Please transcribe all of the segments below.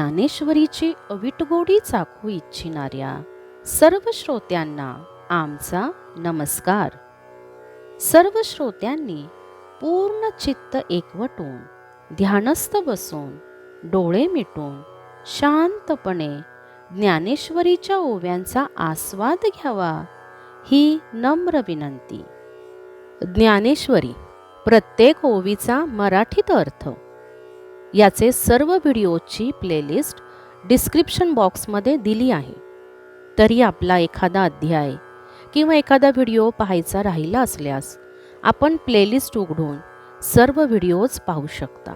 ज्ञानेश्वरीची अविटगोडी चाखू इच्छिणाऱ्या सर्व श्रोत्यांना आमचा नमस्कार. सर्व श्रोत्यांनी पूर्ण चित्त एकवटून ध्यानस्थ बसून डोळे मिटून शांतपणे ज्ञानेश्वरीच्या ओव्यांचा आस्वाद घ्यावा ही नम्र विनंती. ज्ञानेश्वरी प्रत्येक ओवीचा मराठीत अर्थ याचे सर्व व्हिडिओची प्लेलिस्ट डिस्क्रिप्शन बॉक्समध्ये दिली आहे. तरी आपला एखादा अध्याय किंवा एखादा व्हिडिओ पाहायचा राहिला असल्यास आपण प्लेलिस्ट उघडून सर्व व्हिडिओज पाहू शकता.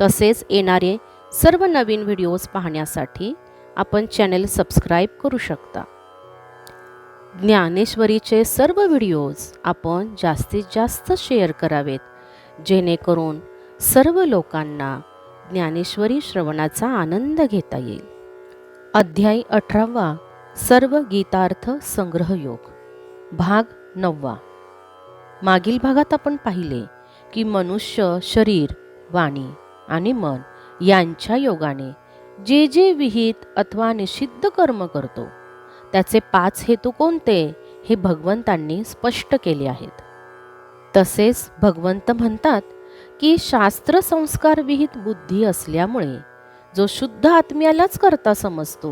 तसेच येणारे सर्व नवीन व्हिडिओज पाहण्यासाठी आपण चॅनल सबस्क्राईब करू शकता. ज्ञानेश्वरीचे सर्व व्हिडिओज आपण जास्तीत जास्त शेअर करावेत जेणेकरून सर्व लोकांना ज्ञानेश्वरी श्रवणाचा आनंद घेता येईल. अध्याय 18 सर्व गीतार्थ संग्रह योग भाग 9. मागील भागात आपण पाहिले की मनुष्य शरीर, वाणी आणि मन यांच्या योगाने जे जे विहित अथवा निषिद्ध कर्म करतो त्याचे 5 हेतू कोणते हे भगवंतांनी स्पष्ट केले आहेत. तसेच भगवंत म्हणतात की शास्त्र संस्कार विहित बुद्धी असल्यामुळे जो शुद्ध आत्म्यालाच करता समजतो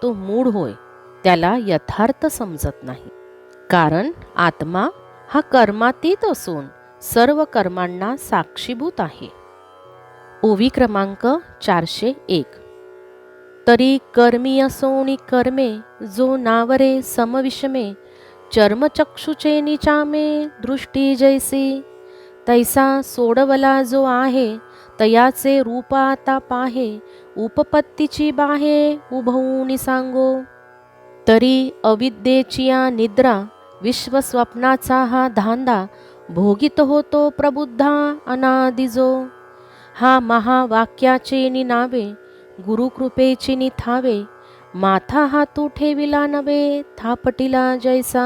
तो मूढ होय, त्याला यथार्थ समजत नाही. कारण आत्मा हा कर्मातीत असून सर्व कर्मांना साक्षीभूत आहे. ओवी क्रमांक 401. तरी कर्मी असोनी कर्मे जो नावरे समविषमे चर्मचक्षुचे निचामे दृष्टी जैसी तैसा सोडवला जो आहे तयाचे रूप आता पाहे उपपत्तीची बाहे उभवूनी सांगो. तरी अविद्येचिया निद्रा विश्वस्वप्नाचा हा धांदा भोगित होतो प्रबुद्धा अनादिजो. हा महावाक्याचे निनावे गुरुकृपेची निथावे माथा हातू ठेविला नवे थापटिला जैसा.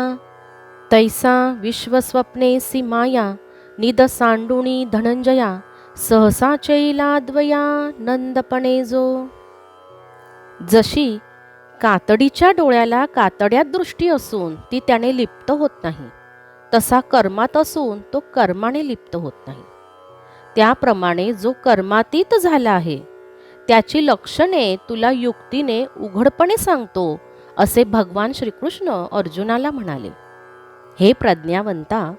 तैसा विश्वस्वप्नेसी माया निद सांडुणी धनंजया सहसा चैलाद्वया नंदपणे जो. जशी कातडीच्या डोळ्याला कातड्यात दृष्टी असून ती त्याने लिप्त होत नाही, तसा कर्मात असून तो कर्माने लिप्त होत नाही. त्याप्रमाणे जो कर्मातीत झाला आहे त्याची लक्षणे तुला युक्तीने उघडपणे सांगतो असे भगवान श्रीकृष्ण अर्जुनाला म्हणाले. हे प्रज्ञावंता,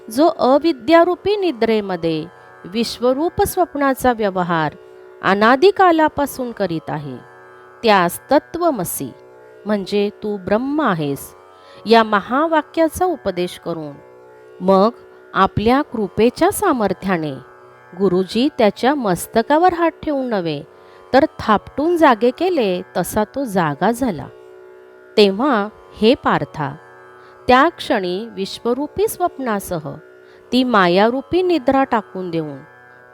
जो अविद्यारूपी निद्रेमध्ये विश्वरूप स्वप्नाचा व्यवहार अनादिकालापासून करीत आहे त्यास तत्वमसी म्हणजे तू ब्रह्म आहेस या महावाक्याचा उपदेश करून मग आपल्या कृपेच्या सामर्थ्याने गुरुजी त्याच्या मस्तकावर हात ठेवून नव्हे तर थापटून जागे केले तसा तो जागा झाला. तेव्हा हे पार्था, त्या क्षणी विश्वरूपी स्वप्नासह ती मायारूपी निद्रा टाकून देऊन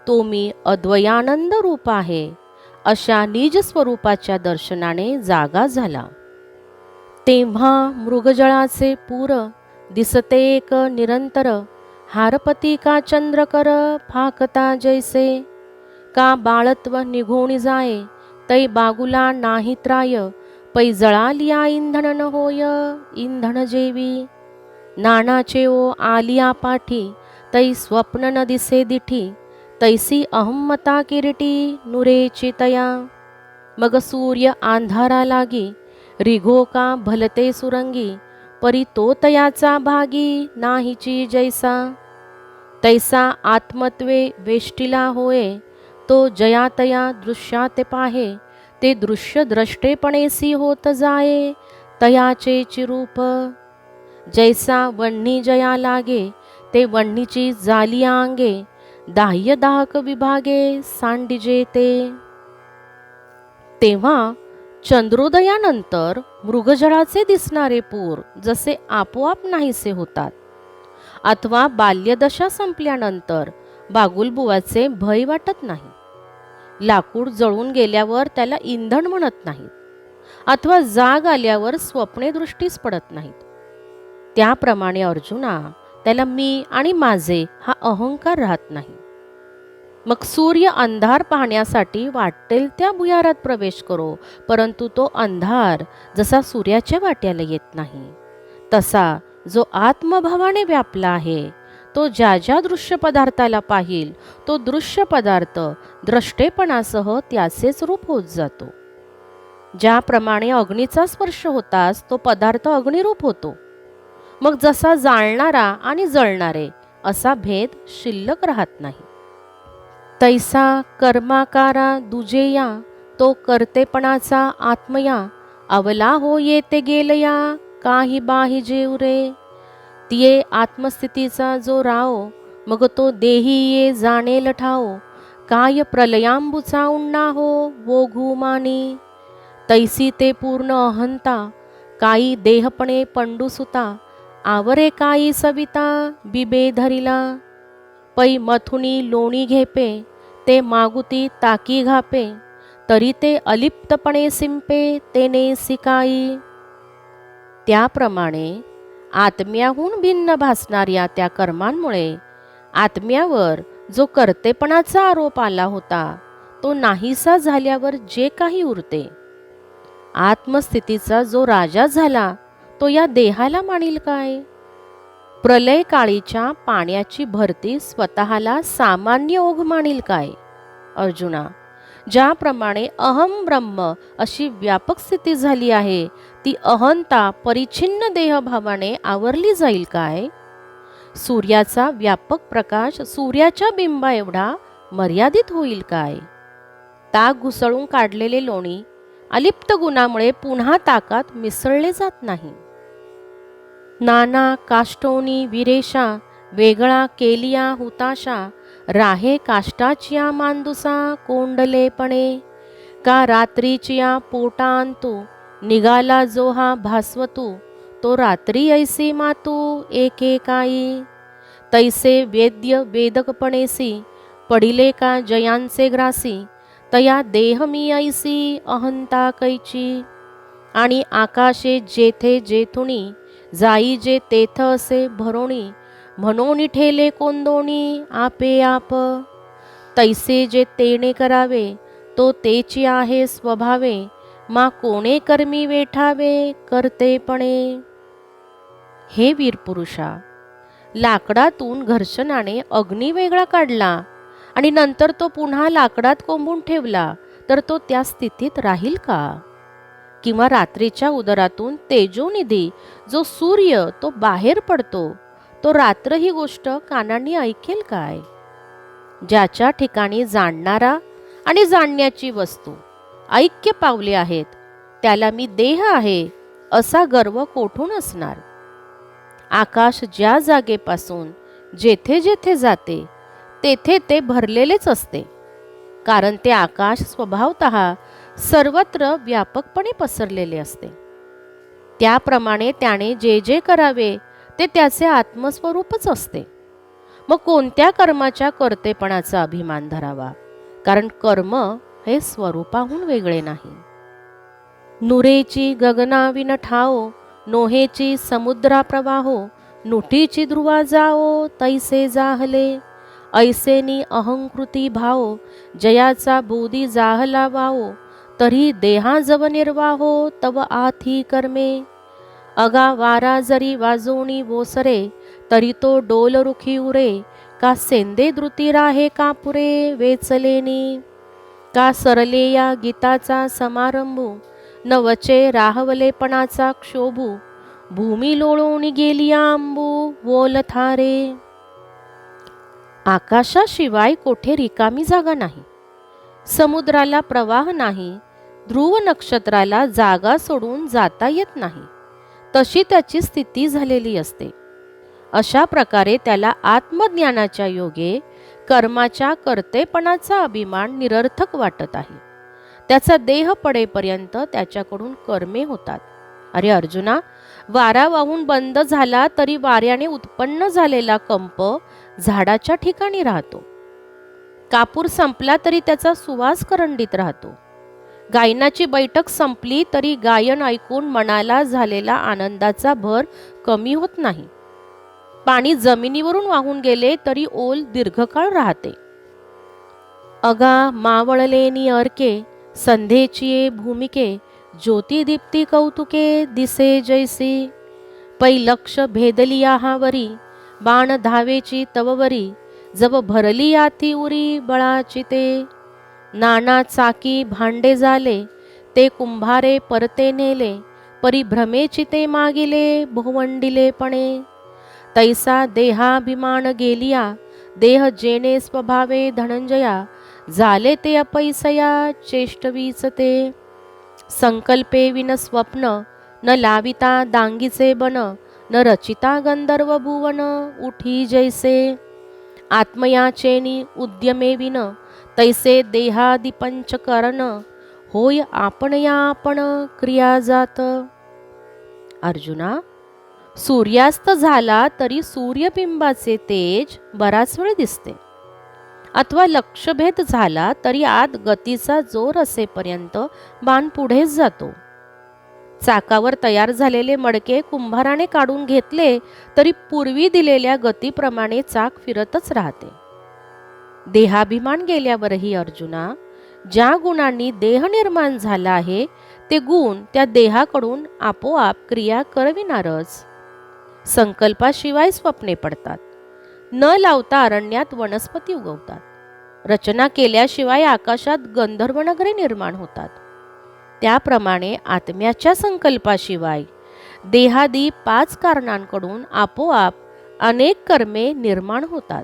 तो मी अद्वयानंद रूप आहे अशा निज स्वरूपाच्या दर्शनाने जागा झाला. तेव्हा मृगजळाचे पूर दिसते एक निरंतर हारपती का चंद्रकर फाकता जैसे. का बाळत्व निघून जाये तै बागुला नाही त्राय पै जळालिया इंधन न होय इंधन जेवी. नानाचे ओ आलिया पाठी तै स्वप्न न दिसे दिठी तैसी अहम्मता किरीटी नुरेची तया. मग सूर्य आंधारा लागी रिघो का भलते सुरंगी परी तो तयाचा भागी नाहीची जैसा. तैसा आत्मत्वे वेष्टिला होय तो जयातया दृश्याते पाहे ते दृश्य द्रष्टेपणेसी होत जाये तयाचे चिरूप. जैसा वन्ही जया लागे ते वन्हीची जालिया अंगे दाह्य दाहक विभागे सांडिजे ते. तेव्हा चंद्रोदयानंतर मृगजळाचे दिसणारे पूर जसे आपोआप नाहीसे होतात अथवा बाल्यदशा संपल्यानंतर बागुलबुवाचे भय वाटत नाही. लाकूड जळून गेल्यावर त्याला इंधन म्हणत नाहीत अथवा जाग आल्यावर स्वप्ने दृष्टीस पडत नाहीत. त्याप्रमाणे अर्जुना, त्याला मी आणि माझे हा अहंकार राहत नाही. मग सूर्य अंधार पाहण्यासाठी वाटेल त्या भुयारात प्रवेश करो, परंतु तो अंधार जसा सूर्याच्या वाट्याला येत नाही, तसा जो आत्मभावाने व्यापला आहे तो ज्या ज्या दृश्य पदार्थाला पाहिल तो दृश्य पदार्थ द्रष्टेपणासह त्याचेच रूप होत जातो. ज्याप्रमाणे अग्नीचा स्पर्श होताच तो पदार्थ अग्निरूप होतो. मग जसा जाळणारा आणि जळणारे असा भेद शिल्लक राहत नाही. तैसा कर्माकारा दुजेया, तो कर्तेपणाचा आत्मया, अवला हो येते गेलया, काही बाही जेवरे. तिये आत्मस्थितीचा जो राव, मग तो देही ये जाणेल ठाव, काय प्रलयांबुचा उन्ना हो वो मानी. तैसी ते पूर्ण अहंता, काही देहपणे पंडुसुता, आवरे काही सविता बिबे धरिला. पै मथुनी लोणी घेपे, ते मागुती ताकी घापे, तरी ते अलिप्तपणे सिंपे तेने सिकाई. त्याप्रमाणे आत्म्याहून भिन्न भासणाऱ्या त्या कर्मांमुळे आत्म्यावर जो कर्तेपणाचा आरोप आला होता तो नाहीसा झाल्यावर जे काही उरते, आत्मस्थितीचा जो राजा झाला तो या देहाला मानील काय? प्रलय काळीच्या पाण्याची भरती स्वतःला सामान्य ओघ मानील काय? अर्जुना, ज्याप्रमाणे अहम ब्रह्म अशी व्यापक स्थिती झाली आहे ती अहंता परिच्छिन्न देहभावाने आवरली जाईल काय? सूर्याचा व्यापक प्रकाश सूर्याच्या बिंबा एवढा मर्यादित होईल काय? ताक घुसळून काढलेले लोणी अलिप्त गुणामुळे पुन्हा ताकात मिसळले जात नाही. नाना काष्टोनी विरेशा, वेगळा केलिया हुताशा, राहे काष्टाचिया मांदुसा कोंडलेपणे. का रात्रीचिया पोटांतू, निघाला जो हा भास्वतू, तो रात्री ऐसी मातू एकेकाई. तैसे वेद्य वेदकपणेसी, पडिले का जयांचे ग्रासी, तया देह मी ऐसी अहंता कैची. आणि आकाशे जेथे जेथुनी, जाई जे तेथ असे भरोणी, म्हणून ठेले कोंदोणी आपे आप. तैसे जे तेणे करावे, तो तेची आहे स्वभावे, मा कोणे कर्मी वेठावे करतेपणे. हे वीरपुरुषा, लाकडातून घर्षणाने अग्नी वेगळा काढला आणि नंतर तो पुन्हा लाकडात कोंबून ठेवला तर तो त्या स्थितीत राहील का? किंवा रात्रीच्या उदरातून तेजोनिधी जो सूर्य तो बाहेर पडतो, तो रात्र ही गोष्ट कानांनी ऐकेल काय? ज्याच्या ठिकाणी जाणणारा आणि जाणण्याची वस्तू ऐक्य पावले आहेत त्याला मी देह आहे असा गर्व कोठून असणार? आकाश ज्या जागेपासून जेथे जेथे जाते तेथे ते भरलेलेच असते, कारण ते आकाश स्वभावतः सर्वत्र व्यापकपणे पसरलेले असते. त्याप्रमाणे त्याने जे जे करावे ते त्याचे आत्मस्वरूपच असते. मग कोणत्या कर्माच्या कर्तेपणाचा अभिमान धरावा? कारण कर्म हे स्वरूपाहून वेगळे नाही. नुरेची गगनाविन ठाओ, नोहेची समुद्रा प्रवाहो, नुटीची ध्रुवा जाओ तैसे जाहले. ऐसेनी अहंकृती भाओ, जयाचा बोधी जाहला वाओ, तरी देहाजव निर्वाहो तव आथी कर्मे. अगा वारा जरी वाजोणी वोसरे, तरी तो डोल रुखी उरे, का सेंदे द्रुती राहे कापुरे वेचलेनी. का सरले या गीताचा समारंभू, न वचे राहवलेपणाचा क्षोभू, भूमी लोळून गेली आंबू वोल थारे. आकाशाशिवाय कोठे रिकामी जागा नाही, समुद्राला प्रवाह नाही, ध्रुव नक्षत्राला जागा सोडून जाता येत नाही, तशी त्याची स्थिती झालेली असते. अशा प्रकारे त्याला आत्मज्ञानाच्या योगे कर्माच्या कर्तेपणाचा अभिमान निरर्थक वाटत आहे. त्याचा देह पडेपर्यंत त्याच्याकडून कर्मे होतात. अरे अर्जुना, वारा वाहून बंद झाला तरी वाऱ्याने उत्पन्न झालेला कंप झाडाच्या ठिकाणी राहतो. कापूर संपला तरी त्याचा सुवास करंडीत राहतो. गायनाची बैठक संपली तरी गायन ऐकून मनाला झालेला आनंदाचा भर कमी होत नाही. पाणी जमिनीवरून वाहून गेले तरी ओल दीर्घकाळ राहते. अगा मावळलेनी अर्के, संध्येची भूमिके, ज्योतिदीप्ती कौतुके दिसे जैसी. पै लक्ष भेदलिया हावरी, बाण धावेची तववरी, जव भरली याती उरी बळाची ते. नाना चाकी भांडे झाले, ते कुंभारे परते नेले, परिभ्रमेची ते मागिले भोवंडिलेपणे. तैसा देहाभिमान गेलिया, देह जेणे स्वभावे धनंजया, झाले ते अपैसया चेष्टवीच ते. संकल्पे विन स्वप्न, न लाविता दांगीचे बन, न रचिता गंधर्व भुवन उठी जैसे. आत्मयाचेनी उद्यमे विन, तैसे देहादि पंचकरण, होय आपण या आपण क्रिया जात. अर्जुना, सूर्यास्त झाला तरी सूर्यबिंबाचे तेज बराच वेळ दिसते, अथवा लक्षभेद झाला तरी आत गतीचा जोर असेपर्यंत बाण पुढेच जातो. चाकावर तयार झालेले मडके कुंभाराने काढून घेतले तरी पूर्वी दिलेल्या गतीप्रमाणे चाक फिरतच राहते. देहाभिमान गेल्यावरही अर्जुना, ज्या गुणांनी देह निर्माण झाला आहे ते गुण त्या देहाकडून आपोआप क्रिया करविणारच. संकल्पाशिवाय स्वप्ने पडतात, न लावता अरण्यात वनस्पती उगवतात, रचना केल्याशिवाय आकाशात गंधर्वनगरे निर्माण होतात. त्याप्रमाणे आत्म्याच्या संकल्पाशिवाय देहादी 5 कारणांकडून आपोआप अनेक कर्मे निर्माण होतात.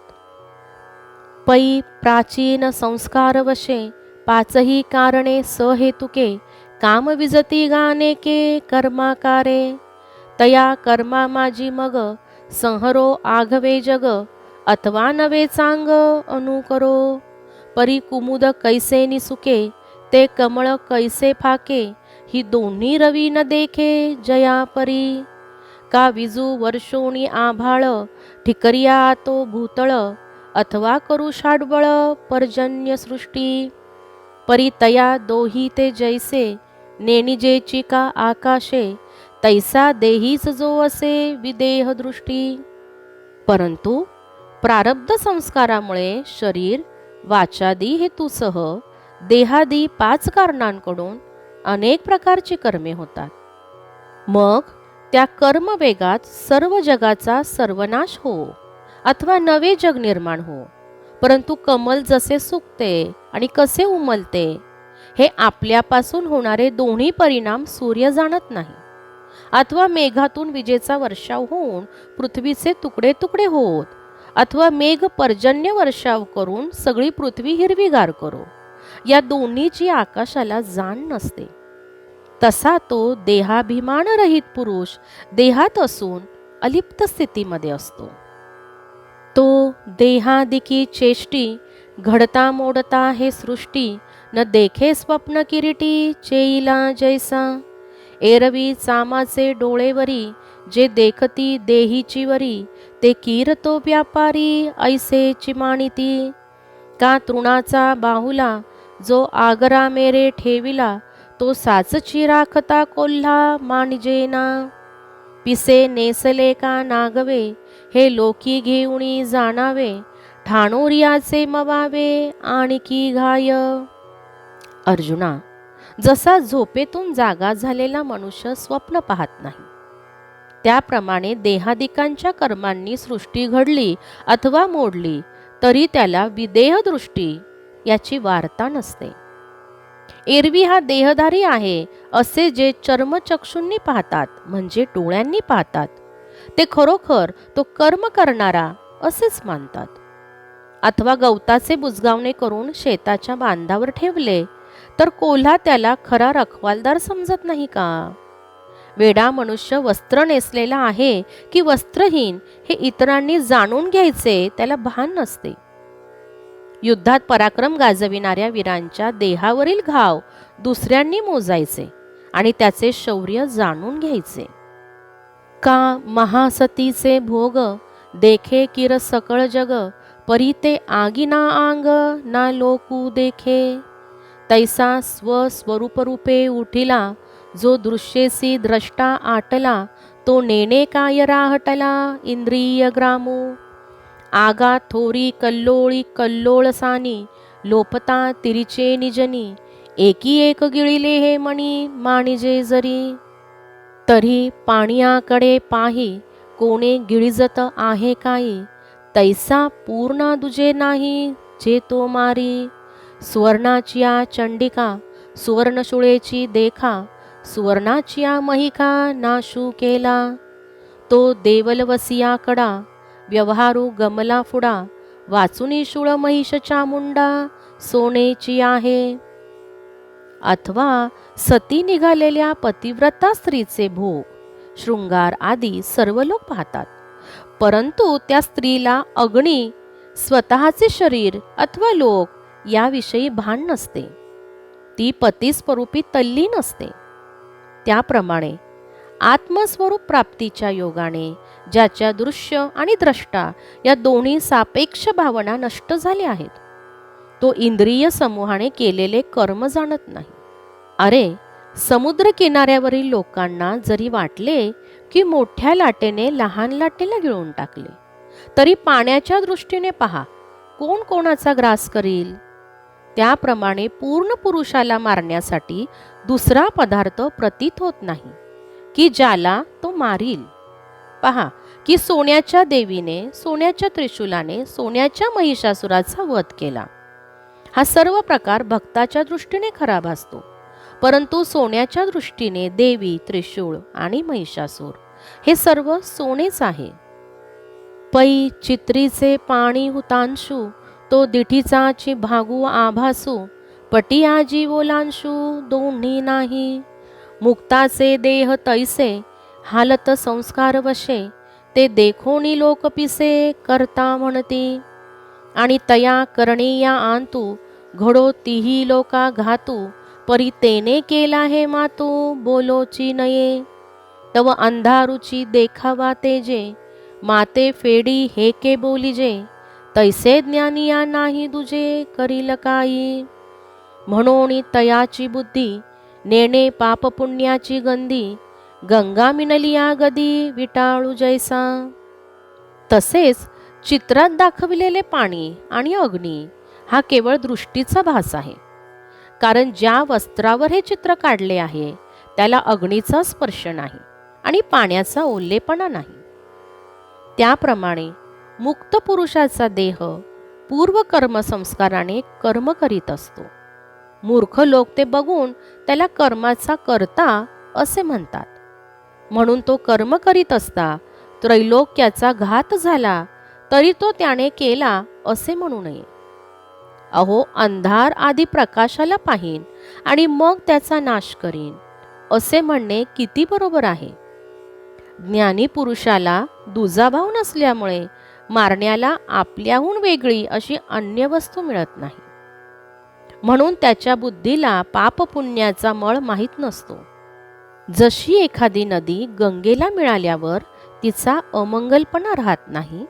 पै प्राचीन संस्कारवशे, 5ही कारणे सहेतुके, कामविजती गानेके कर्माकारे. तया कर्मा माझी मग, संहरो आघवे जग, अथवा नवे चांग अनुकरो. परी कुमुद कैसे निसुके, ते कमळ कैसे फाके, ही दोन्ही रवी न देखे जया परी. का विजू वर्षोणी आभाळ, ठिकरिया तो भूतळ, अथवा करू षाडबळ पर्जन्य सृष्टी. परी तया दोही ते जैसे, नेणिजेची का आकाशे, तैसा देहीच जो असे विदेह दृष्टी. परंतु प्रारब्ध संस्कारामुळे शरीर वाचादी हेतूसह देहादी 5 कारणांकडून अनेक प्रकारची कर्मे होतात. मग त्या कर्मवेगात सर्व जगाचा सर्वनाश हो, अथवा नवे जग निर्माण हो. परंतु कमल जसे सुकते आणि कसे उमलते हे आपल्यापासून होणारे दोन्ही परिणाम सूर्य जाणत नाही, अथवा मेघातून विजेचा वर्षाव होऊन पृथ्वीचे तुकडे तुकडे होत, अथवा मेघ पर्जन्य वर्षाव करून सगळी पृथ्वी हिरवीगार करो, या दोन्हीची आकाशाला जाण नसते. तसा तो देहाभिमानरहित पुरुष देहात असून अलिप्त स्थितीमध्ये असतो. तो देहादिकी चेष्टी, घडता मोडता हे सृष्टी, न देखे स्वप्न किरीटी चेईला जैसा. एरवी चामाचे डोळेवरी, जे देखती देहीची वरी, ते कीरतो व्यापारी ऐसे चिमाणिती. का तृणाचा बाहुला, जो आगरा मेरे ठेविला, तो साचची राखता कोल्हा मानिजेना. पिसे नेसले का नागवे, हे लोकी घेऊणी जाणावे, ठाणोरियाचे मवावे आणखी घाय. अर्जुना, जसा झोपेतून जागा झालेला मनुष्य स्वप्न पाहत नाही, त्याप्रमाणे देहादिकांच्या कर्मांनी सृष्टी घडली अथवा मोडली तरी त्याला विदेह दृष्टी याची वार्ता नसते. एरवी हा देहधारी आहे असे जे चर्मचक्षूंनी पाहतात, म्हणजे डोळ्यांनी पाहतात, ते खरोखर तो कर्म करणारा असेच मानतात. अथवा गवताचे बुजगावणे करून शेताच्या बांधावर ठेवले तर कोल्हा त्याला खरा रखवालदार समजत नाही का? वेडा मनुष्य वस्त्र नेसलेला आहे की वस्त्रहीन हे इतरांनी जाणून घ्यायचे त्याला भान नसते. युद्धात पराक्रम गाजविणाऱ्या वीरांच्या देहावरील घाव दुसऱ्यांनी मोजायचे आणि त्याचे शौर्य जाणून घ्यायचे. का महासतीचे भोग, देखे किर सकळ जग, परी ते आगिना आंग ना लोकू देखे. तैसा स्वस्वरूपरूपे उठिला, जो दृश्येसी द्रष्टा आटला, तो नेणे काय राहटला इंद्रिय ग्रामू. आगा थोरी कल्लोळी कल्लोळसानी, लोपता तिरीचे निजनी, एकी एक गिळिले हे मणी मानिजे जरी. तरी पाणियाकडे पाही, कोणे गिळिजत आहे काही, तैसा पूर्ण दुजे नाही जे तो मारी. सुवर्णाचिया चंडिका, सुवर्णशुळेची देखा, सुवर्णाचिया महिका नाशू केला. तो देवलवसिया कडा, व्यवहारू गमला फुडा, वाचुनी शूळ महिष चामुंडा सोनेची आहे. अथवा सती निघालेल्या पतिव्रता स्त्रीचे भोग, शृंगार आदी सर्व लोक पाहतात, परंतु त्या स्त्रीला अग्नी, स्वतःचे शरीर अथवा लोक याविषयी भान नसते. ती पतिस्वरूपी तल्लीन असते. त्याप्रमाणे आत्मस्वरूप प्राप्तीच्या योगाने ज्याच्या दृश्य आणि द्रष्टा या दोन्ही सापेक्ष भावना नष्ट झाल्या आहेत, तो इंद्रिय समूहाने केलेले कर्म जाणत नाही. अरे, समुद्र किनाऱ्यावरील लोकांना जरी वाटले की मोठ्या लाटेने लहान लाटेला गिळून टाकले, तरी पाण्याच्या दृष्टीने पहा, कोण कोणाचा ग्रास करील. त्याप्रमाणे पूर्ण पुरुषाला मारण्यासाठी दुसरा पदार्थ प्रतीत होत नाही की ज्याला तो मारील. पहा की सोन्याच्या देवीने सोन्याच्या त्रिशूलाने सोन्याच्या महिषासुराचा वध केला. हा सर्व प्रकार भक्ताच्या दृष्टीने खरा भासतो, परंतु सोन्याच्या दृष्टीने देवी, त्रिशूळ आणि महिषासूर हे सर्व सोनेच आहे. पै चित्रीचे पाणी हुतांशू, तो दिठीचाची भागू आभासू, पटियाजी ओलांशू दोन्ही नाही. मुक्ताचे देह तैसे, हालत संस्कार वशे, ते देखोनी लोक पिसे करता म्हणती. आणि तया करणीया आंतू, घडो तिही लोका घातू, परी तेने केला हे मातू बोलोची नये. तव अंधारूची देखावा तेजे, माते फेडी हे के बोलिजे, तैसे ज्ञानिया नाही दुजे करील काही. म्हणून तयाची बुद्धी, नेणे पाप पुण्याची गंधी, गंगा मिनलिया गदी विटाळू जैसा. तसेच चित्रात दाखविलेले पाणी आणि अग्नी हा केवळ दृष्टीचा भास आहे, कारण ज्या वस्त्रावर हे चित्र काढले आहे त्याला अग्नीचा स्पर्श नाही आणि पाण्याचा ओल्लेपणा नाही. त्याप्रमाणे मुक्त पुरुषाचा देह पूर्व कर्मसंस्काराने कर्म करीत असतो. मूर्ख लोक ते बघून त्याला कर्माचा कर्ता असे म्हणतात. म्हणून तो कर्म करीत असता त्रैलोक्याचा घात झाला तरी तो त्याने केला असे म्हणू नये. अहो, अंधार आधी प्रकाशाला पाहीन आणि मग त्याचा नाश करीन असे म्हणणे किती बरोबर आहे. ज्ञानी पुरुषाला दुजाभाव नसल्यामुळे मारण्याला आपल्याहून वेगळी अशी अन्य वस्तू मिळत नाही. म्हणून त्याच्या बुद्धीला पाप पुण्याचा मळ माहीत नसतो. जशी एखादी नदी गंगेला मिळाल्यावर तिचा अमंगलपणा राहत नाही,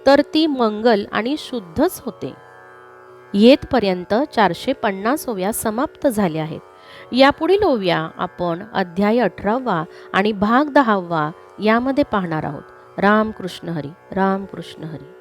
तर ती मंगल आणि शुद्धच होते. येथपर्यंत 450 ओव्या समाप्त झाल्या आहेत. यापुढील ओव्या आपण अध्याय 18 आणि भाग 10 यामध्ये पाहणार आहोत. राम कृष्ण हरी, राम कृष्ण हरी.